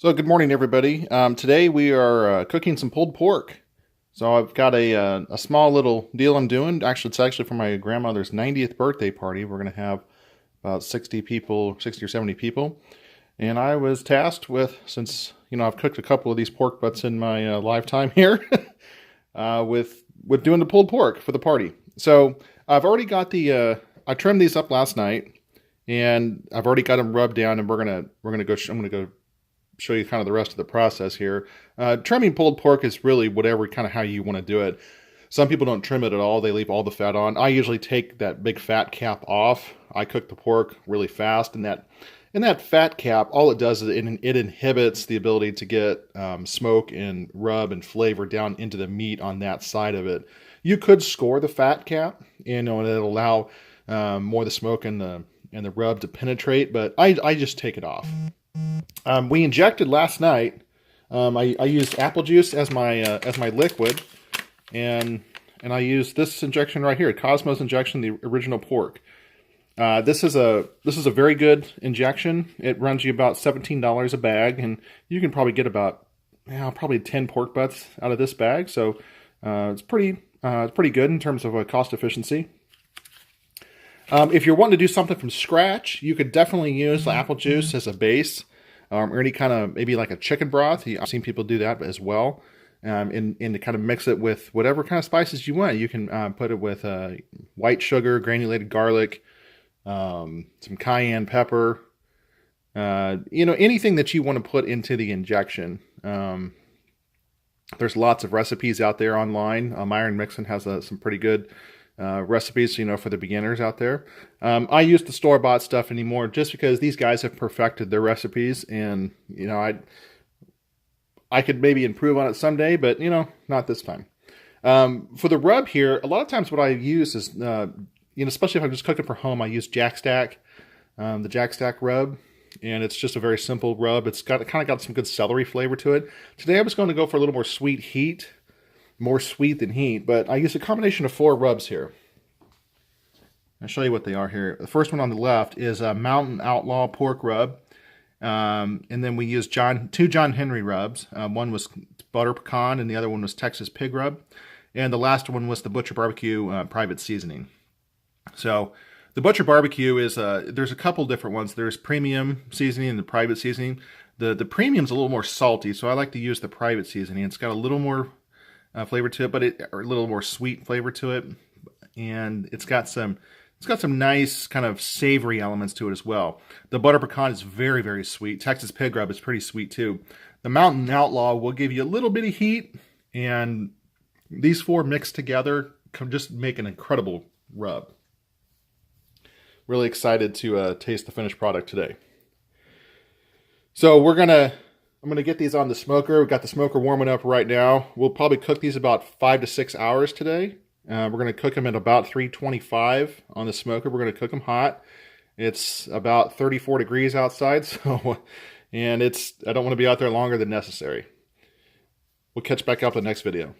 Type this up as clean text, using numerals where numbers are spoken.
So good morning, everybody. Today we are cooking some pulled pork. So I've got a small little deal I'm doing. Actually, it's actually for my grandmother's 90th birthday party. We're going to have about 60 people, 60 or 70 people. And I was tasked with, since, I've cooked a couple of these pork butts in my lifetime here, with doing the pulled pork for the party. So I've already got I trimmed these up last night, and I've already got them rubbed down, and I'm gonna go show you kind of the rest of the process here. Trimming pulled pork is really whatever kind of how you want to do it. Some people don't trim it at all. They leave all the fat on. I usually take that big fat cap off. I cook the pork really fast, and that fat cap, all it does is it inhibits the ability to get smoke and rub and flavor down into the meat on that side of it. You could score the fat cap, and it'll allow more of the smoke and the rub to penetrate, but I just take it off. We injected last night. I used apple juice as my liquid, and I used this injection right here, Cosmos injection, the original pork. This is a very good injection. It runs you about $17 a bag, and you can probably get about probably 10 pork butts out of this bag. So it's pretty good in terms of cost efficiency. If you're wanting to do something from scratch, you could definitely use apple juice as a base, or any kind of, maybe like a chicken broth. I've seen people do that as well, and to kind of mix it with whatever kind of spices you want. You can put it with white sugar, granulated garlic, some cayenne pepper, anything that you want to put into the injection. There's lots of recipes out there online. Myron Mixon has some pretty good recipes, for the beginners out there. I use the store-bought stuff anymore just because these guys have perfected their recipes, and I could maybe improve on it someday, but not this time. For the rub here, a lot of times what I use is, especially if I'm just cooking for home, I use Jack Stack, the Jack Stack rub, and it's just a very simple rub. It's kind of got some good celery flavor to it. Today I was going to go for a little more sweet heat. More sweet than heat, but I use a combination of 4 rubs here. I'll show you what they are here. The first one on the left is a Mountain Outlaw pork rub, and then we use 2 John Henry rubs. One was butter pecan, and the other one was Texas pig rub, and the last one was the Butcher Barbecue private seasoning. So the Butcher Barbecue is there's a couple different ones. There's premium seasoning and the private seasoning. The premium's a little more salty, so I like to use the private seasoning. It's got a little more flavor to it, but a little more sweet flavor to it, and it's got some nice kind of savory elements to it as well. The butter pecan is very, very sweet. Texas pig rub is pretty sweet too. The Mountain Outlaw will give you a little bit of heat, and these 4 mixed together can just make an incredible rub. Really excited to taste the finished product today. So I'm going to get these on the smoker. We've got the smoker warming up right now. We'll probably cook these about 5 to 6 hours today. We're going to cook them at about 325 on the smoker. We're going to cook them hot. It's about 34 degrees outside, and I don't want to be out there longer than necessary. We'll catch back up in the next video.